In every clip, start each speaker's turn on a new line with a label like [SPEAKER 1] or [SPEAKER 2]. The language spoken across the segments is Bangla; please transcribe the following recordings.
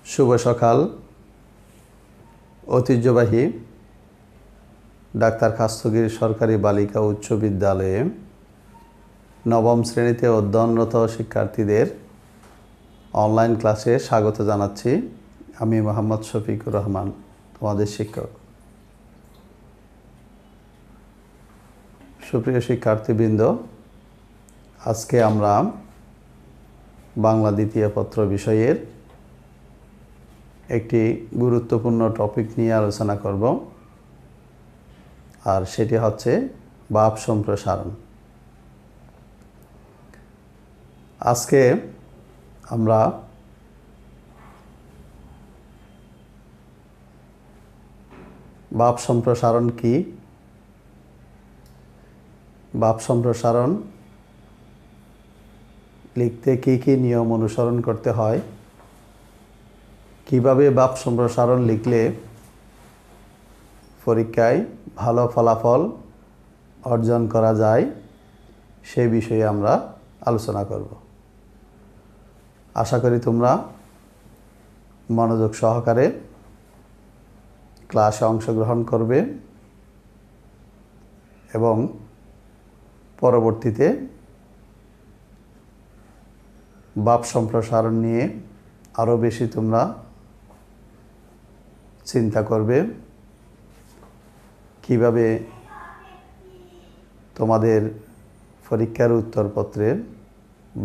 [SPEAKER 1] শুভ সকাল। ঐতিহ্যবাহী ডাক্তার খাস্তগীর সরকারি বালিকা উচ্চ বিদ্যালয়ে নবম শ্রেণীতে অধ্যয়নরত শিক্ষার্থীদের অনলাইন ক্লাসে স্বাগত জানাচ্ছি। আমি মোহাম্মদ শফিকুর রহমান, তোমাদের শিক্ষক। সুপ্রিয় শিক্ষার্থীবৃন্দ, আজকে আমরা বাংলা দ্বিতীয় পত্র বিষয়ের একটি গুরুত্বপূর্ণ টপিক নিয়ে আলোচনা করব, আর সেটি হচ্ছে ভাব সম্প্রসারণ। আজকে আমরা ভাব সম্প্রসারণ কি, ভাব সম্প্রসারণ লিখতে কি কি নিয়ম অনুসরণ করতে হয়, কিভাবে ভাব সম্প্রসারণ লিখলে পরীক্ষায় ভালো ফলাফল অর্জন করা যায়, সেই বিষয়ে আমরা আলোচনা করব। আশা করি তোমরা মনোযোগ সহকারে ক্লাসে অংশগ্রহণ করবে এবং পরবর্তীতে ভাব সম্প্রসারণ নিয়ে আরও বেশি তোমরা চিন্তা করবে, কিভাবে তোমাদের পরীক্ষার উত্তরপত্রে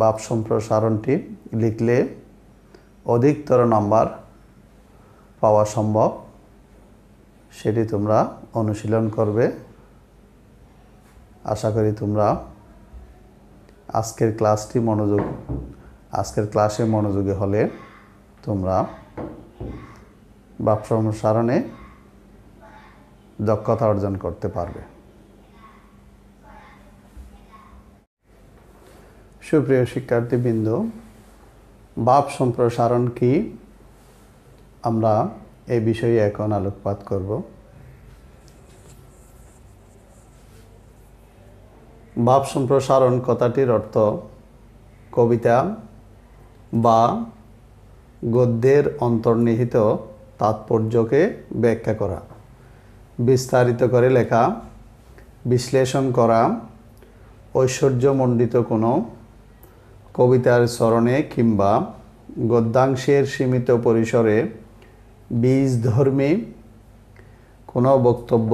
[SPEAKER 1] ভাব সম্প্রসারণটি লিখলে অধিকতর নাম্বার পাওয়া সম্ভব, সেটি তোমরা অনুশীলন করবে। আশা করি তোমরা আজকের ক্লাসে মনোযোগী হলে তোমরা ভাব সম্প্রসারণে দক্ষতা অর্জন করতে পারবে। সুপ্রিয় শিক্ষার্থীবৃন্দ, ভাব সম্প্রসারণ কি, আমরা এই বিষয়ে এখন আলোকপাত করব। ভাব সম্প্রসারণ কথাটির অর্থ কবিতা বা গদ্যের অন্তর্নিহিত তাৎপর্যকে ব্যাখ্যা করা, বিস্তারিত করে লেখা, বিশ্লেষণ করা, ঐশ্বর্যমণ্ডিত কোনো কবিতার চরণে কিংবা গদ্যাংশের সীমিত পরিসরে বীজধর্মী কোনো বক্তব্য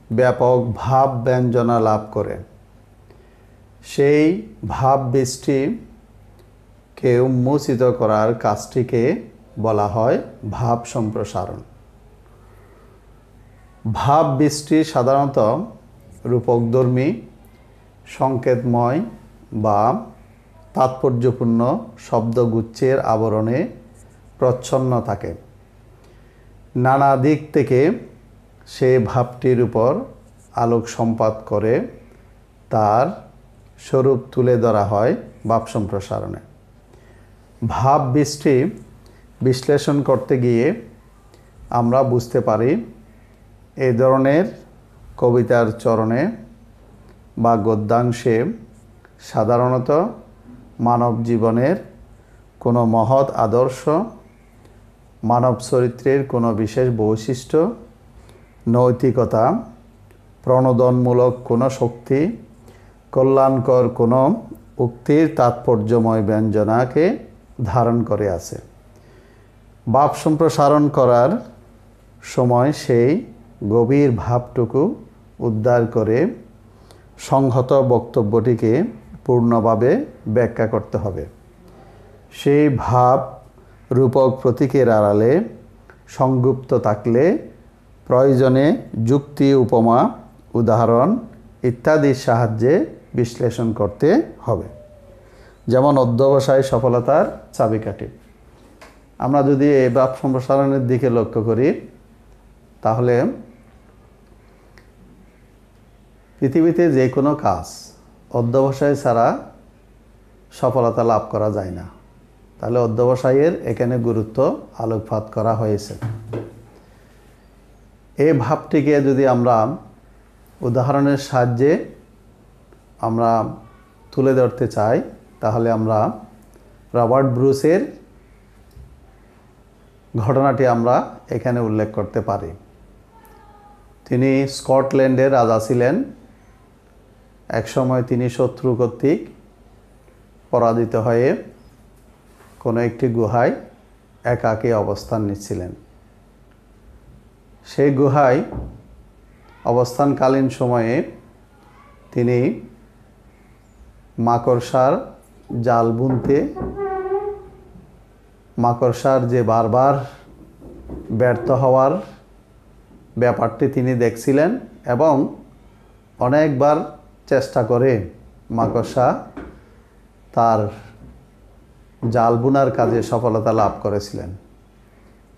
[SPEAKER 1] ব্যাপক ভাব ব্যঞ্জনা লাভ করে সেই ভাব বৃষ্টিকে উন্মোচিত করার কাজটিকে বলা হয় ভাব সম্প্রসারণ। ভাব বৃষ্টি সাধারণত রূপকধর্মী, সংকেতময় বা তাৎপর্যপূর্ণ শব্দগুচ্ছের আবরণে প্রচ্ছন্ন থাকে। নানা দিক থেকে সে ভাবটির উপর আলোক সম্পাত করে তার স্বরূপ তুলে ধরা হয় ভাব সম্প্রসারণে। ভাব বৃষ্টি বিশ্লেষণ করতে গিয়ে আমরা বুঝতে পারি এই ধরনের কবিতার চরণে বা গদ্যাংশে সাধারণত মানব জীবনের কোনো মহৎ আদর্শ, মানব চরিত্রের কোনো বিশেষ বৈশিষ্ট্য, নৈতিকতা, প্রণোদনমূলক কোনো শক্তি, কল্যাণকর কোনো উক্তির তাৎপর্যময় ব্যঞ্জনাকে ধারণ করে আছে। ভাব সম্প্রসারণ করার সময় সেই গভীর ভাবটুকু উদ্ধার করে সংহত বক্তব্যটিকে পূর্ণভাবে ব্যাখ্যা করতে হবে। সেই ভাব রূপক প্রতীকের আড়ালে সংগুপ্ত থাকলে প্রয়োজনে যুক্তি, উপমা, উদাহরণ ইত্যাদির সাহায্যে বিশ্লেষণ করতে হবে। যেমন অধ্যবসায় সফলতার চাবিকাঠি। আমরা যদি এই ভাব সম্প্রসারণের দিকে লক্ষ্য করি, তাহলে পৃথিবীতে যে কোনো কাজ অধ্যবসায় ছাড়া সফলতা লাভ করা যায় না। তাহলে অধ্যবসায়ের এখানে গুরুত্ব আলোকপাত করা হয়েছে। এই ভাবটিকে যদি আমরা উদাহরণের সাহায্যে আমরা তুলে ধরতে চাই, তাহলে আমরা রবার্ট ব্রুসের ঘটনাটি আমরা এখানে উল্লেখ করতে পারি। তিনি স্কটল্যান্ডের রাজা ছিলেন। একসময় তিনি শত্রু কর্তৃক পরাজিত হয়ে কোনো একটি গুহায় একাকী অবস্থান নিচ্ছিলেন। সেই গুহায় অবস্থানকালীন সময়ে তিনি মাকড়সার জাল বুনতে, মাকড়সার যে বারবার ব্যর্থ হওয়ার ব্যাপারটি তিনি দেখছিলেন এবং অনেকবার চেষ্টা করে মাকড়সা তার জাল বুনার কাজে সফলতা লাভ করেছিলেন।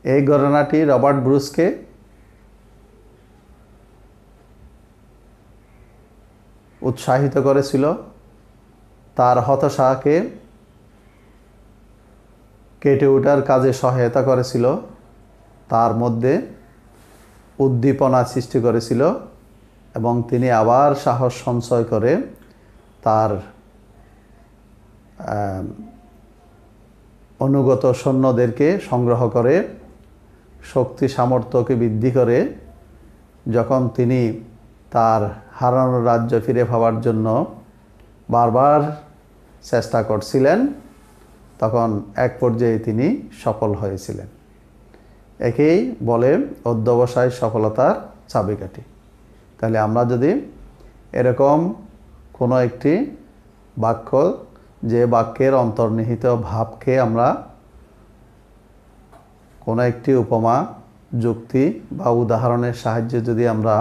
[SPEAKER 1] এই ঘটনাটি রবার্ট ব্রুসকে উৎসাহিত করেছিল, তার হতাশাকে কেটে ওঠার কাজে সহায়তা করেছিল, তার মধ্যে উদ্দীপনা সৃষ্টি করেছিল এবং তিনি আবার সাহস সঞ্চয় করে তার অনুগত সৈন্যদেরকে সংগ্রহ করে শক্তি সামর্থ্যকে বৃদ্ধি করে যখন তিনি তার হারানো রাজ্য ফিরে পাওয়ার জন্য বারবার চেষ্টা করছিলেন, তখন এক পর্যায়ে তিনি সফল হয়েছিলেন। একেই বলে অধ্যবসায় সফলতার চাবিকাঠি। তাহলে আমরা যদি এরকম কোনো একটি বাক্য, যে বাক্যের অন্তর্নিহিত ভাবকে আমরা কোনো একটি উপমা, যুক্তি বা উদাহরণের সাহায্যে যদি আমরা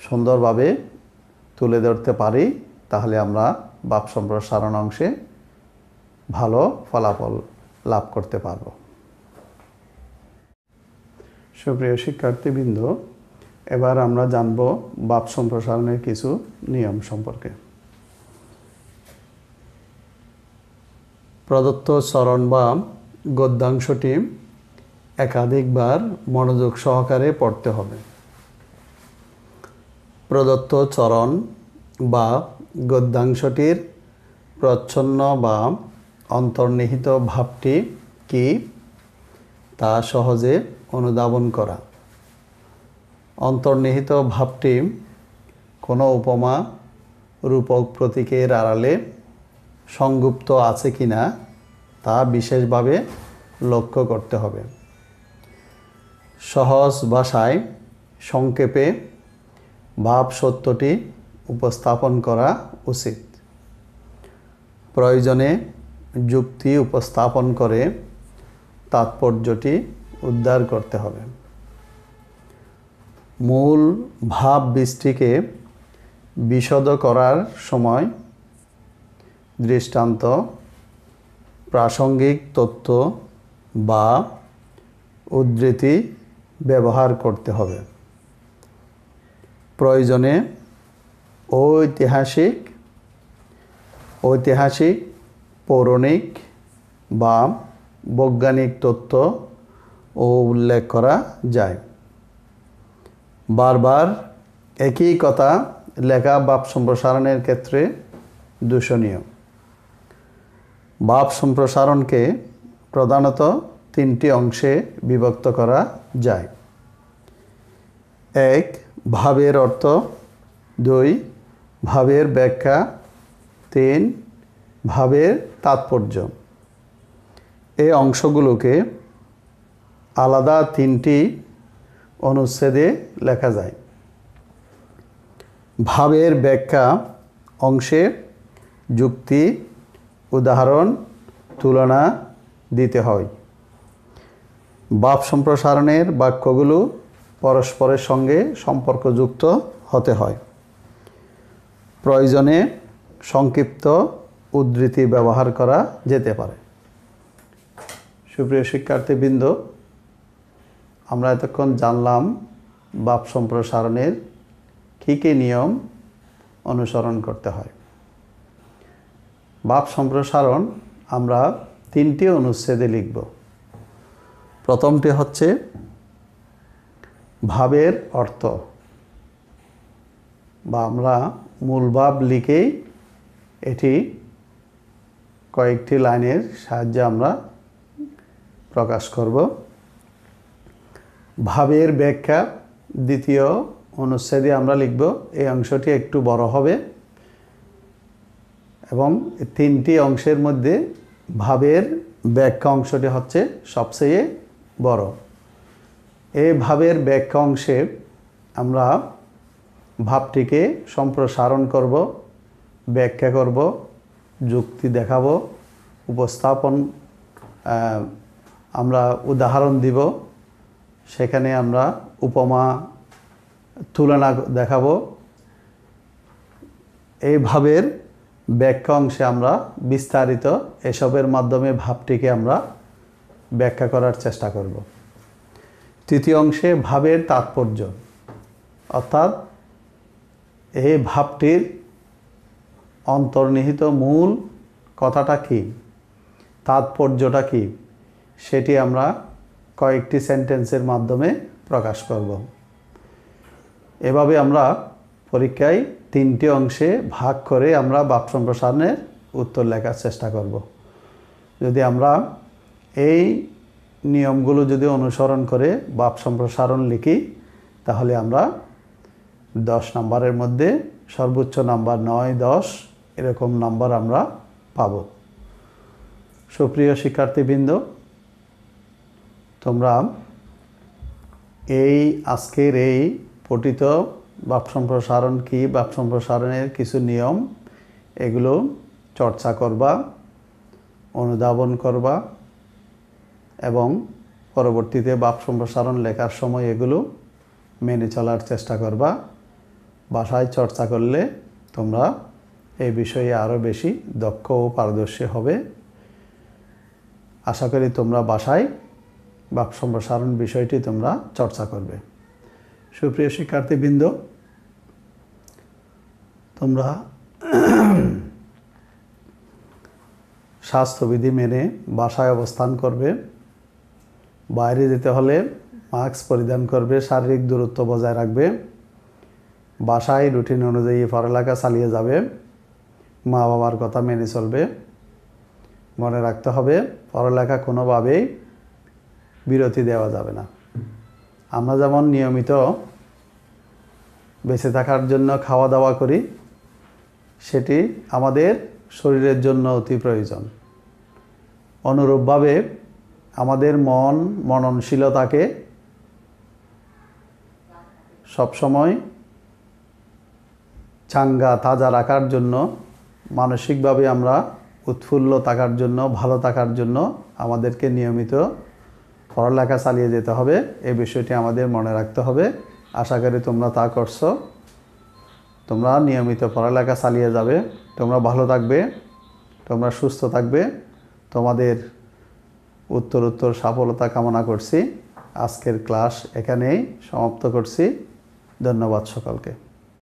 [SPEAKER 1] সুন্দরভাবে তুলে ধরতে পারি, তাহলে আমরা বাক সম্প্রসারণ অংশে ভালো ফলাফল লাভ করতে পারব। সুপ্রিয় শিক্ষার্থীবৃন্দ, এবার আমরা জানব বাক সম্প্রসারণের কিছু নিয়ম সম্পর্কে। প্রদত্ত চরণ বা গদ্যাংশটি একাধিকবার মনোযোগ সহকারে পড়তে হবে। প্রদত্ত চরণ বা গদ্যাংশটির প্রচ্ছন্ন বা অন্তর্নিহিত ভাবটি কি তা সহজে অনুধাবন করা। অন্তর্নিহিত ভাবটি কোনো উপমা, রূপক প্রতীকের আড়ালে সংগুপ্ত আছে কিনা তা বিশেষভাবে লক্ষ্য করতে হবে। সহজ ভাষায় সংক্ষেপে ভাব সত্যটি উপস্থাপন করা উচিত। প্রয়োজনে যুক্তি উপস্থাপন করে তাৎপর্যটি উদ্ধার করতে হবে। মূল ভাব বীজটিকে বিশদ করার সময় দৃষ্টান্ত, প্রাসঙ্গিক তথ্য বা উদ্ধৃতি ব্যবহার করতে হবে। প্রয়োজনে ঐতিহাসিক, পৌরাণিক বা বৈজ্ঞানিক তথ্য ও উল্লেখ করা যায়। বারবার একই কথা লেখা ভাব সম্প্রসারণের ক্ষেত্রে দূষণীয়। ভাব সম্প্রসারণকে প্রধানত তিনটি অংশে বিভক্ত করা যায়। 1. ভাবের অর্থ, 2. ভাবের ব্যাখ্যা, 3. ভাবের তাৎপর্য। এই অংশগুলোকে আলাদা তিনটি অনুচ্ছেদে লেখা যায়। ভাবের ব্যাখ্যা অংশে যুক্তি, উদাহরণ, তুলনা দিতে হয়। ভাব সম্প্রসারণের বাক্যগুলো পরস্পরের সঙ্গে সম্পর্কযুক্ত হতে হয়। প্রয়োজনে সংক্ষিপ্ত উদ্ধৃতি ব্যবহার করা যেতে পারে। সুপ্রিয় শিক্ষার্থীবৃন্দ, আমরা এতক্ষণ জানলাম ভাব সম্প্রসারণের কী কী নিয়ম অনুসরণ করতে হয়। ভাব সম্প্রসারণ আমরা তিনটি অনুচ্ছেদে লিখব। প্রথমটি হচ্ছে ভাবের অর্থ, বা আমরা মূল ভাব লিখেই এটি কয়েকটি লাইনের সাহায্যে আমরা প্রকাশ করব। ভাবের ব্যাখ্যা দ্বিতীয় অনুচ্ছেদে আমরা লিখব। এই অংশটি একটু বড় হবে এবং 3টি অংশের মধ্যে ভাবের ব্যাখ্যা অংশটি হচ্ছে সবচেয়ে বড়। এই ভাবের ব্যাখ্যা অংশে আমরা ভাবটিকে সম্প্রসারণ করব, ব্যাখ্যা করব, যুক্তি দেখাবো, উপস্থাপন আমরা উদাহরণ দিব, সেখানে আমরা উপমা তুলনা দেখাবো। এই ভাবের ব্যাখ্যা অংশে আমরা বিস্তারিত এসবের মাধ্যমে ভাবটিকে আমরা ব্যাখ্যা করার চেষ্টা করব। তৃতীয় অংশে ভাবের তাৎপর্য, অর্থাৎ এই ভাবটির অন্তর্নিহিত মূল কথাটা কি, তাৎপর্যটা কি, সেটি আমরা কয়েকটি সেন্টেন্সের মাধ্যমে প্রকাশ করব। এভাবে আমরা পরীক্ষায় 3টি অংশে ভাগ করে আমরা ভাব সম্প্রসারণের উত্তর লেখার চেষ্টা করব। যদি আমরা এই নিয়মগুলো যদি অনুসরণ করে ভাব সম্প্রসারণ লিখি, তাহলে আমরা 10 নম্বরের মধ্যে সর্বোচ্চ নাম্বার 9, 10 এরকম নাম্বার আমরা পাব। সুপ্রিয় শিক্ষার্থীবৃন্দ, তোমরা আজকের এই পঠিত ভাব সম্প্রসারণ কি, ভাব সম্প্রসারণের কিছু নিয়ম, এগুলো চর্চা করবা, অনুধাবন করবা এবং পরবর্তীতে ভাব সম্প্রসারণ লেখার সময় এগুলো মেনে চলার চেষ্টা করবা। ভাষায় চর্চা করলে তোমরা এই বিষয়ে আরও বেশি দক্ষ ও পারদর্শী হবে। আশা করি তোমরা ভাষায় ভাব সম্প্রসারণ বিষয়টি তোমরা চর্চা করবে। সুপ্রিয় শিক্ষার্থীবৃন্দ, তোমরা স্বাস্থ্যবিধি মেনে বাসায় অবস্থান করবে। বাইরে যেতে হলে মাস্ক পরিধান করবে, শারীরিক দূরত্ব বজায় রাখবে, বাসায় রুটিন অনুযায়ী পড়ালেখা চালিয়ে যাবে, মা বাবার কথা মেনে চলবে। মনে রাখতে হবে, পড়ালেখা কোনোভাবেই বিরতি দেওয়া যাবে না। আমরা যেমন নিয়মিত বেঁচে থাকার জন্য খাওয়া দাওয়া করি, সেটি আমাদের শরীরের জন্য অতি প্রয়োজন। অনুরূপভাবে আমাদের মননশীলতাকে সবসময় চাঙ্গা তাজা রাখার জন্য, মানসিকভাবে আমরা উৎফুল্ল থাকার জন্য, ভালো থাকার জন্য আমাদেরকে নিয়মিত পড়ালেখা চালিয়ে যেতে হবে। এই বিষয়টি আমাদের মনে রাখতে হবে। আশা করি তোমরা তা করছো। তোমরা নিয়মিত পড়ালেখা চালিয়ে যাবে, তোমরা ভালো থাকবে, তোমরা সুস্থ থাকবে। তোমাদের উত্তরোত্তর সফলতা কামনা করছি। আজকের ক্লাস এখানেই সমাপ্ত করছি। ধন্যবাদ সকলকে।